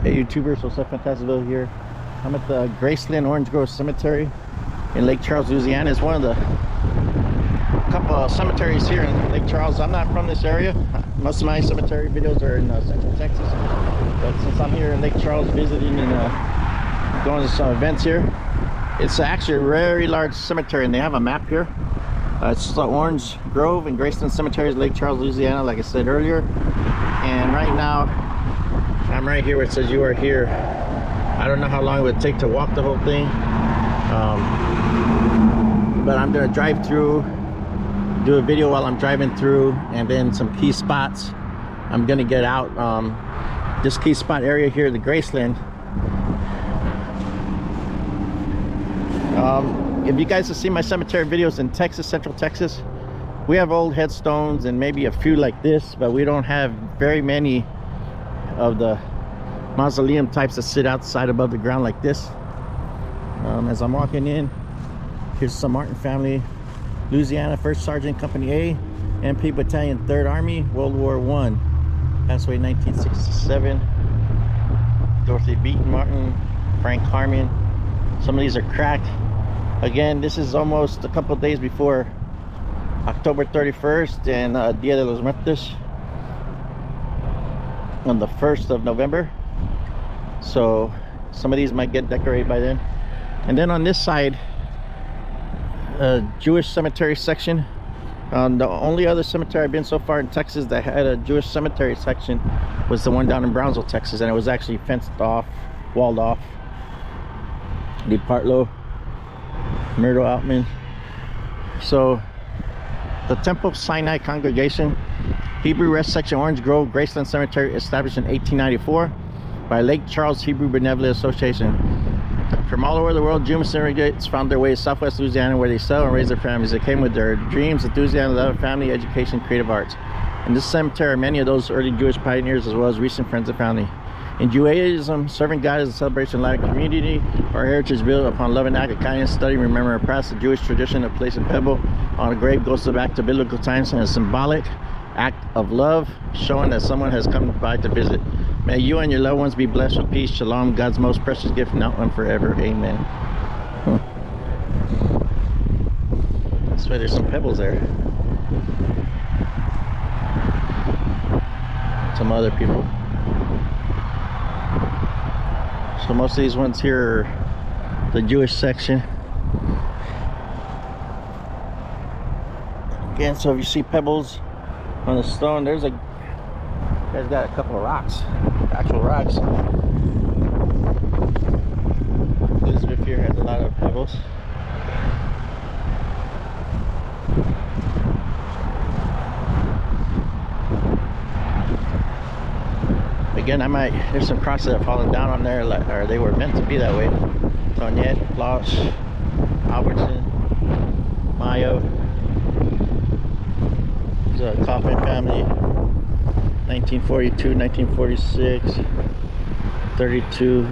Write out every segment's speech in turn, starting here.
Hey YouTubers, what's up? Fantastic here. I'm at the Graceland Orange Grove Cemetery in Lake Charles, Louisiana. It's one of the couple of cemeteries here in Lake Charles. I'm not from this area. Most of my cemetery videos are in Central Texas, but since I'm here in Lake Charles visiting and going to some events here, it's actually a very large cemetery, and they have a map here. It's the Orange Grove and Graceland Cemeteries, Lake Charles, Louisiana, like I said earlier. And right now I'm right here where it says you are here. I don't know how long it would take to walk the whole thing, but I'm gonna drive through, do a video while I'm driving through, and then some key spots. I'm gonna get out this key spot area here, the Graceland. If you guys have seen my cemetery videos in Texas, Central Texas, we have old headstones and maybe a few like this, but we don't have very many of the mausoleum types that sit outside above the ground like this. As I'm walking in, here's some Martin family, Louisiana, 1st Sergeant Company A, MP Battalion, 3rd Army, World War I. Passed away in 1967. Dorothy Beaton Martin, Frank Harmon. Some of these are cracked. Again, this is almost a couple days before October 31st and Dia de los Muertos on the 1st of November. So some of these might get decorated by then. And then on this side, a Jewish cemetery section. The only other cemetery I've been so far in Texas that had a Jewish cemetery section was the one down in Brownsville, Texas, and it was actually fenced off, walled off. De Partlow, Myrtle Altman. So the Temple of Sinai Congregation, Hebrew Rest Section, Orange Grove Graceland Cemetery, established in 1894 by Lake Charles Hebrew Benevolent Association. From all over the world, Jewish immigrants found their way to Southwest Louisiana, where they settled and raised their families. They came with their dreams, enthusiasm, love, family, education, creative arts. In this cemetery are many of those early Jewish pioneers, as well as recent friends and family. In Judaism, serving God is a celebration of life community. Our heritage is built upon love and act of kindness, study, remember our past. The Jewish tradition of placing a pebble on a grave goes back to biblical times and a symbolic act of love, showing that someone has come by to visit. May you and your loved ones be blessed with peace, shalom, God's most precious gift, now and forever. Amen. That's why there's some pebbles there. Some other people. So most of these ones here are the Jewish section. Again, so if you see pebbles on the stone, there's a, you guys got a couple of rocks, actual rocks. Elizabeth here has a lot of pebbles. Again, there's some crosses that have fallen down on there, or they were meant to be that way. Tonette, Floss, Albertson, Mayo. There's a Kaufman family, 1942, 1946, 32.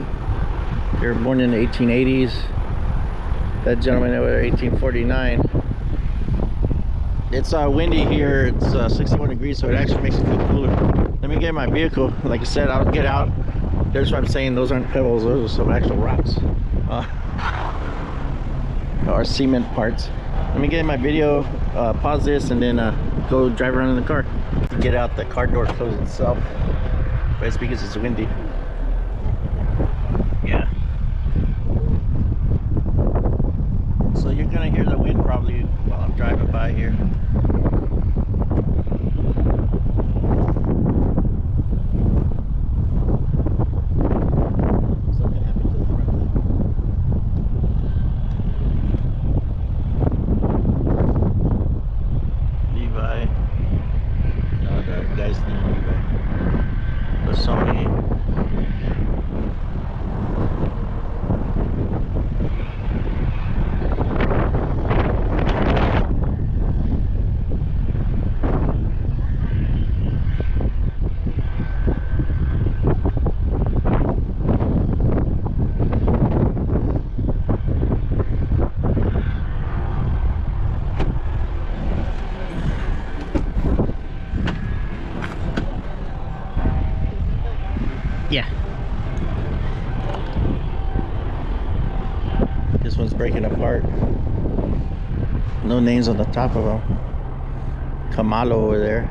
They were born in the 1880s. That gentleman over 1849. It's windy here. It's 61 degrees, so it actually makes it feel cooler. Let me get my vehicle. Like I said, I'll get out. There's what I'm saying. Those aren't pebbles. Those are some actual rocks. Or cement parts. Let me get in my video, pause this, and then go drive around in the car. Get out, the car door closes itself. But it's because it's windy. Yeah. So you're gonna hear the wind probably while I'm driving by here. Yeah. This one's breaking apart. No names on the top of them. Kamalo over there.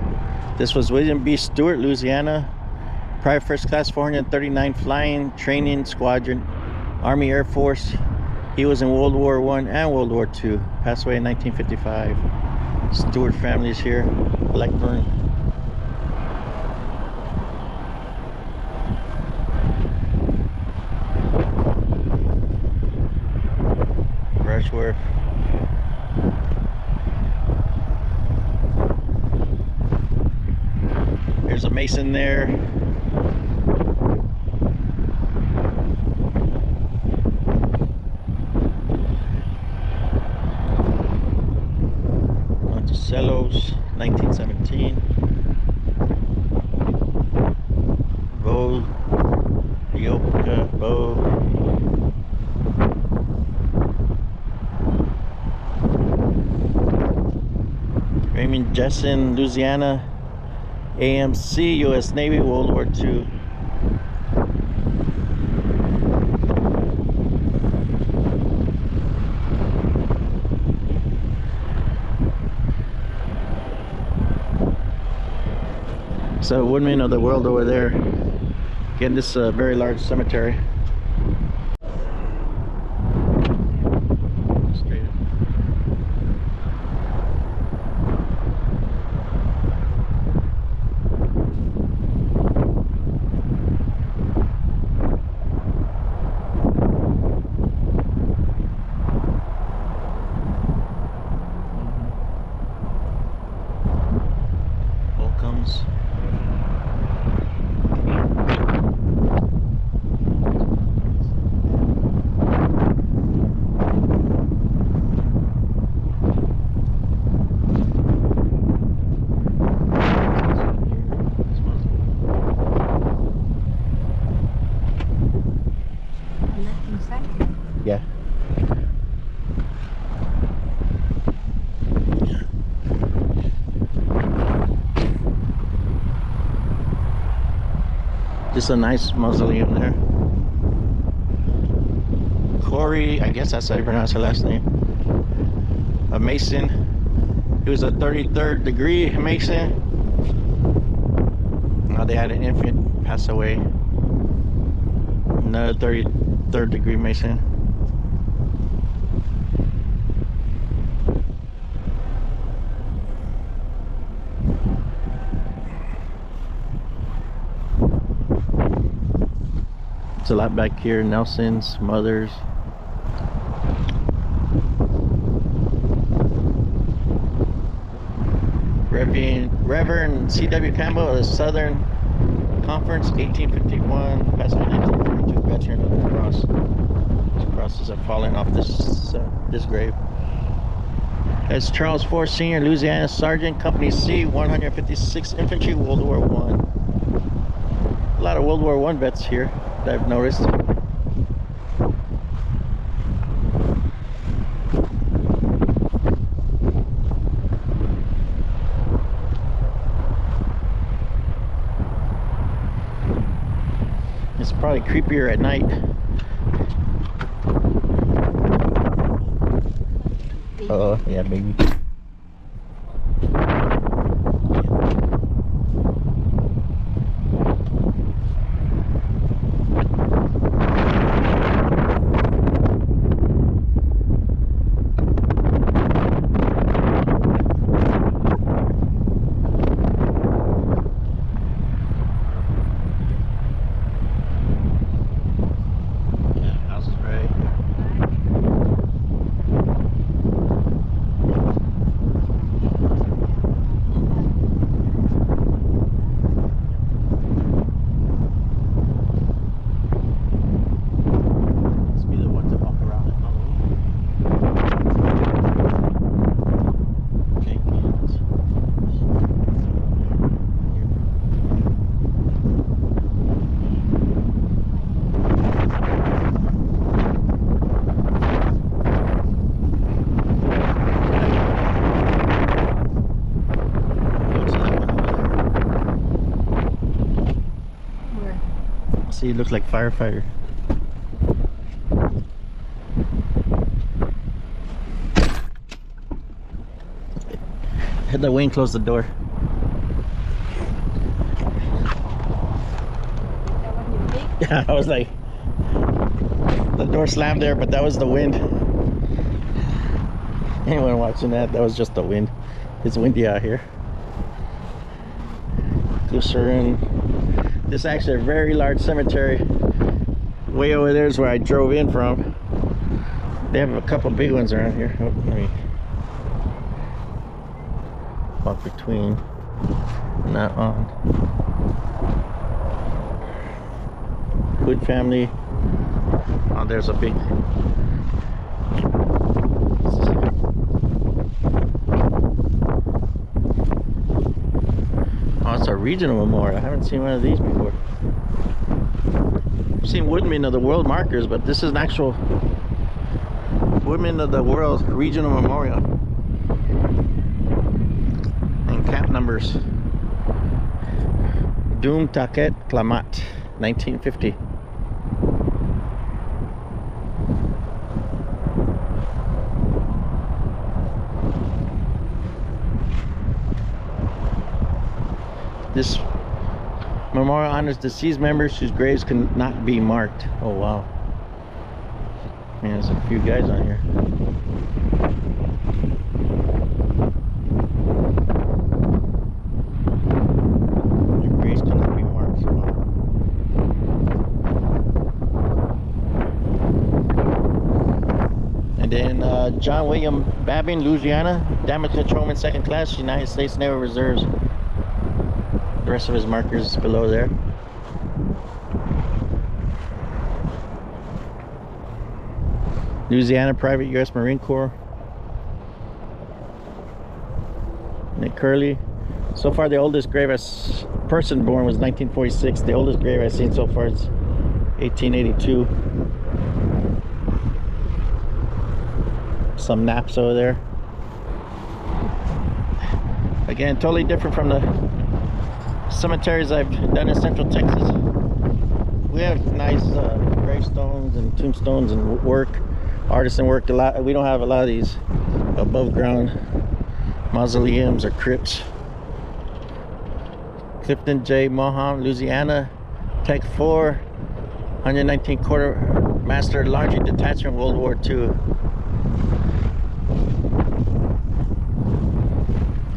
This was William B. Stewart, Louisiana. Private first class, 439 flying, training squadron, Army Air Force. He was in World War I and World War II. Passed away in 1955. Stewart family is here. Blackburn. Rushworth. There's a Mason there. Monticello's, 1917. Vogue, Yoka, Vogue. Raymond Jessen, Louisiana. AMC, U.S. Navy, World War II. So Woodmen of the world over there. Again, this very large cemetery. Yeah. Just a nice mausoleum there. Corey, I guess that's how you pronounce her last name. A Mason. He was a 33rd degree Mason. Now they had an infant pass away. Another 33rd degree Mason. It's a lot back here. Nelson's, Mothers. Reverend C.W. Campbell of the Southern Conference, 1851. Passed away 1942. Veteran of the cross. These crosses are falling off this grave. That's Charles Ford Sr., Louisiana Sergeant, Company C, 156th Infantry, World War I. A lot of World War I vets here that I've noticed. It's probably creepier at night. Oh, yeah, baby. See, it looks like firefighter. the wind close the door. Yeah, I was like, the door slammed there, but that was the wind. Anyone watching that? That was just the wind. It's windy out here. Lucerne. This is actually a very large cemetery. Way over there is where I drove in from. They have a couple big ones around here. Oh, let me walk between. Not on. Hood family. Oh, there's a big. Oh, it's a regional memorial. I haven't seen one of these before. I've seen Woodmen of the World markers, but this is an actual Woodmen of the World regional memorial. And camp numbers. Doum Taket Klamat, 1950. This memorial honors deceased members whose graves cannot be marked. Oh wow. Man, there's a few guys on here. Their graves cannot be marked. Wow. And then John William Babin, Louisiana, damage controlman, 2nd class, United States Naval Reserves. The rest of his markers below there. Louisiana, Private U.S. Marine Corps. Nick Curley. So far, the oldest grave as person born was 1946. The oldest grave I've seen so far is 1882. Some naps over there. Again, totally different from the cemeteries I've done in Central Texas. We have nice gravestones and tombstones and work, artisan work. A lot. We don't have a lot of these above ground mausoleums or crypts. Clifton J. Moham, Louisiana, Tech 4, 119 Quartermaster Laundry Detachment, World War II.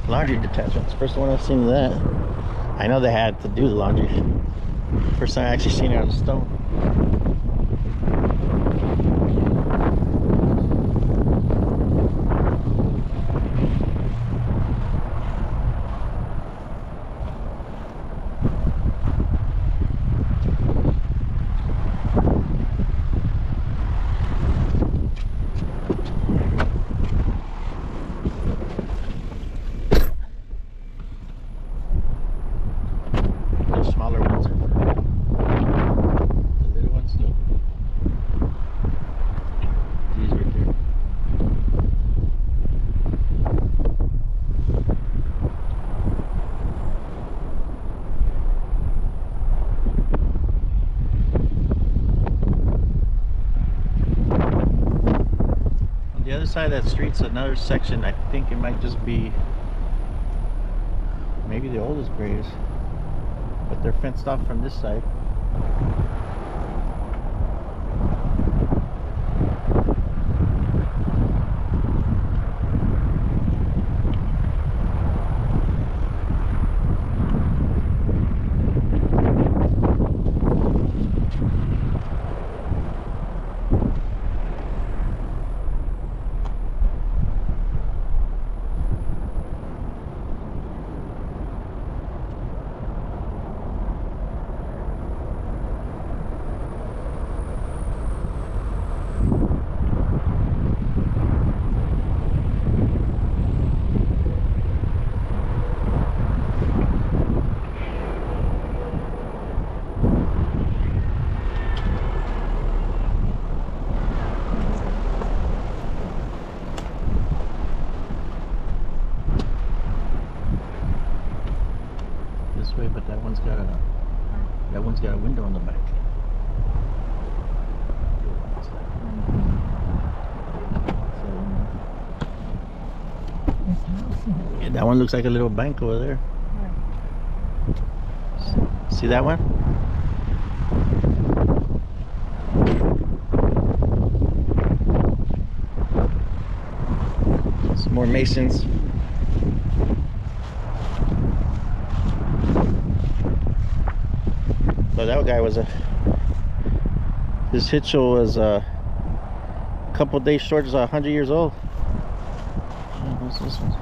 Laundry detachments. First one I've seen of that. I know they had to do the laundry. First time I actually seen it on stone. Smaller ones are for the little ones. Look, these right there. On the other side of that street's another section. I think it might just be maybe the oldest graves. But they're fenced off from this side. Way, but that one's got a window on the back. This house. Yeah, that one looks like a little bank over there. See that one? Some more masons. So that guy was his hitchel was a couple days short, is 100 years old. What's this one?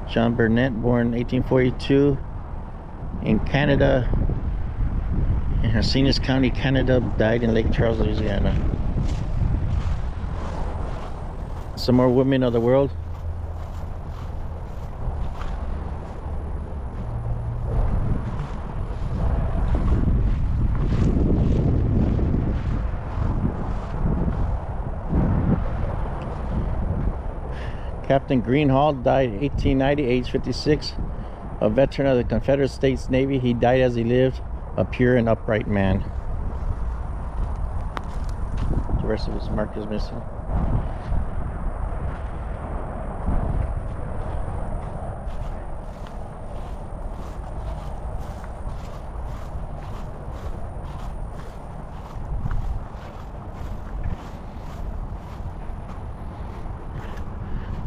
John Burnett, born 1842 in Canada, in Hastings County, Canada, died in Lake Charles, Louisiana. Some more women of the world. Captain Greenhall died 1890, age 56, a veteran of the Confederate States Navy. He died as he lived, a pure and upright man. The rest of his mark is missing.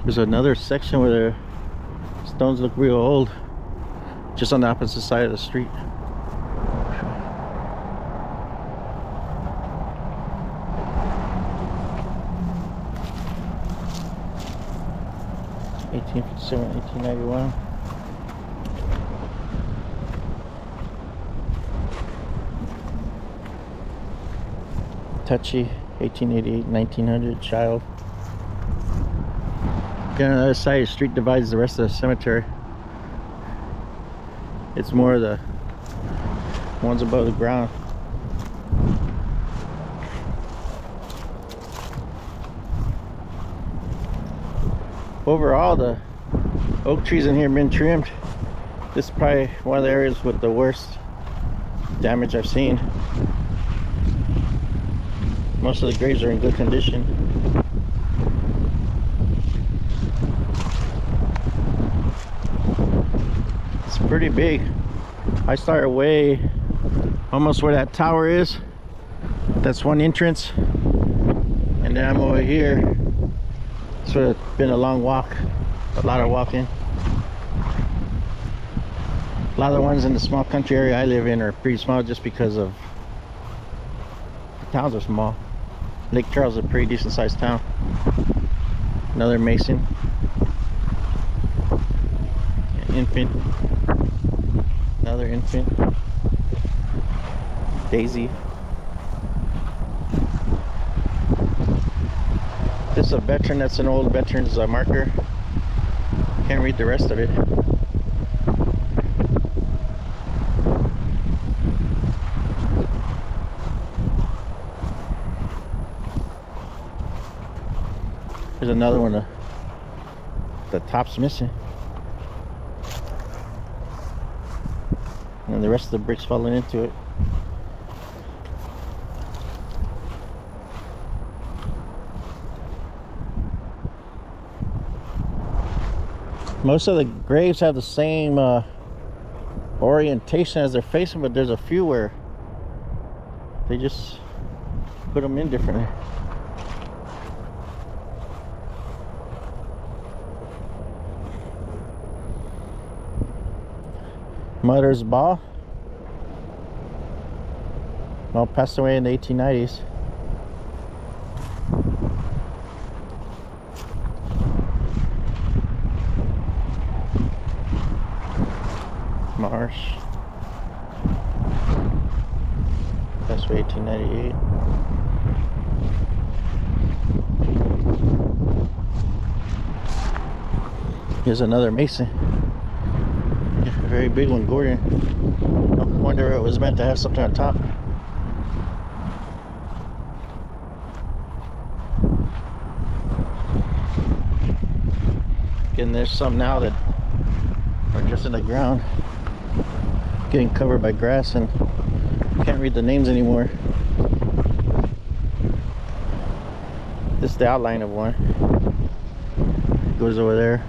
There's another section where the stones look real old, just on the opposite side of the street. (1857, 1891). Touchy, 1888, 1900, child. Again, on the other side of the street divides the rest of the cemetery. It's more of the ones above the ground. Overall, the oak trees in here have been trimmed. This is probably one of the areas with the worst damage I've seen. Most of the graves are in good condition. Pretty big. I started way almost where that tower is. That's one entrance, and then I'm over here. So it's been a long walk, a lot of walking. A lot of the ones in the small country area I live in are pretty small, just because of the towns are small. Lake Charles is a pretty decent sized town. Another mason. An infant. Another infant. Daisy. This is a veteran. That's an old veteran's marker. Can't read the rest of it. There's another one. The top's missing. And the rest of the bricks falling into it. Most of the graves have the same orientation as they're facing, but there's a few where they just put them in differently. Mother's Ball. Well, passed away in the 1890s. Marsh. Passed away 1898. Here's another mason. A very big one, Gordon. I wonder if it was meant to have something on top. Again, there's some now that are just in the ground, getting covered by grass, and can't read the names anymore. This is the outline of one. It goes over there,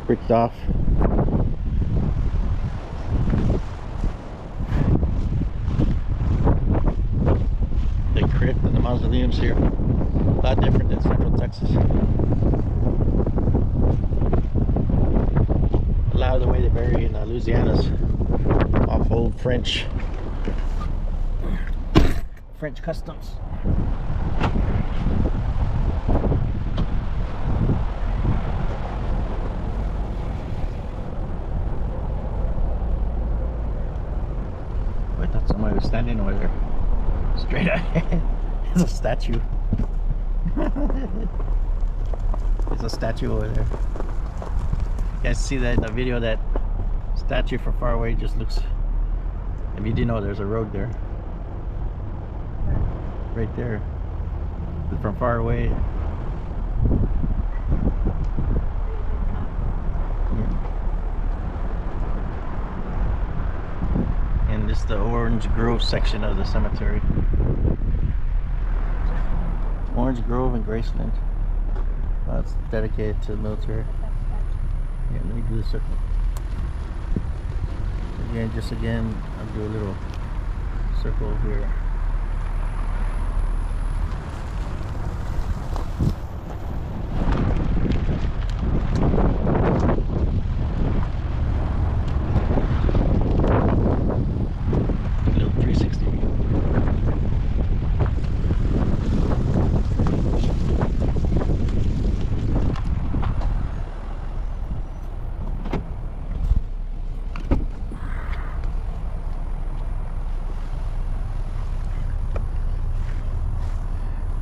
bricked off. The crypt and the mausoleums here, a lot different than Central Texas. A lot of the way they bury in Louisiana's off old French customs. I thought somebody was standing over there. Straight ahead. It's a statue. There's a statue over there. You guys see that in the video? That statue from far away just looks. If you didn't know, there's a road there. Right there. From far away. And this is the Orange Grove section of the cemetery. Orange Grove and Graceland. That's dedicated to the military. Yeah, let me do the circle. Again, I'll do a little circle here.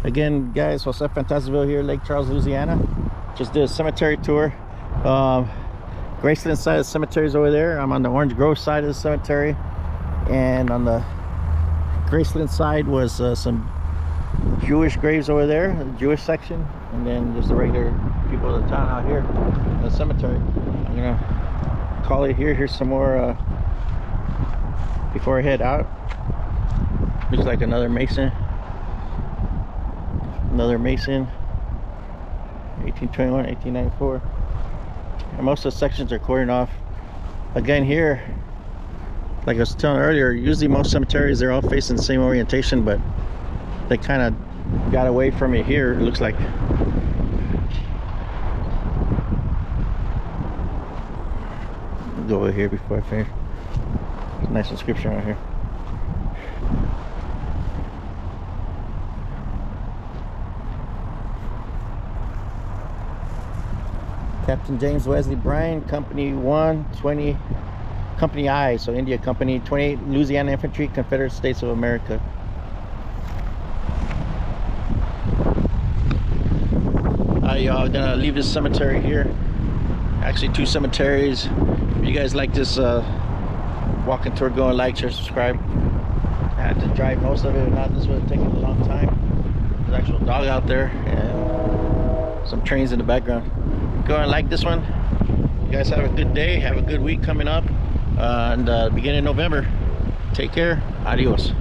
Again, guys, Jose Fantasiville here, Lake Charles, Louisiana. Just did a cemetery tour. Graceland side of the cemetery is over there. I'm on the Orange Grove side of the cemetery, and on the Graceland side was some Jewish graves over there, the Jewish section, and then just the regular people of the town out here in the cemetery. I'm gonna call it here. Here's some more before I head out. Looks like another Mason. Another Mason, 1821, 1894. And most of the sections are cordoned off. Again, here, like I was telling earlier, usually most cemeteries, they're all facing the same orientation, but they kind of got away from it here, it looks like. Go over here before I finish. Nice inscription right here. Captain James Wesley Bryan, Company 120, Company I, so India Company, 28 Louisiana Infantry, Confederate States of America. I'm gonna leave this cemetery here. Actually, 2 cemeteries. If you guys like this walking tour, go and like, share, subscribe. I had to drive most of it, if not, this would have taken a long time. There's an actual dog out there and some trains in the background. Go and like this one. You guys have a good day, have a good week coming up, and beginning of November. Take care. Adios.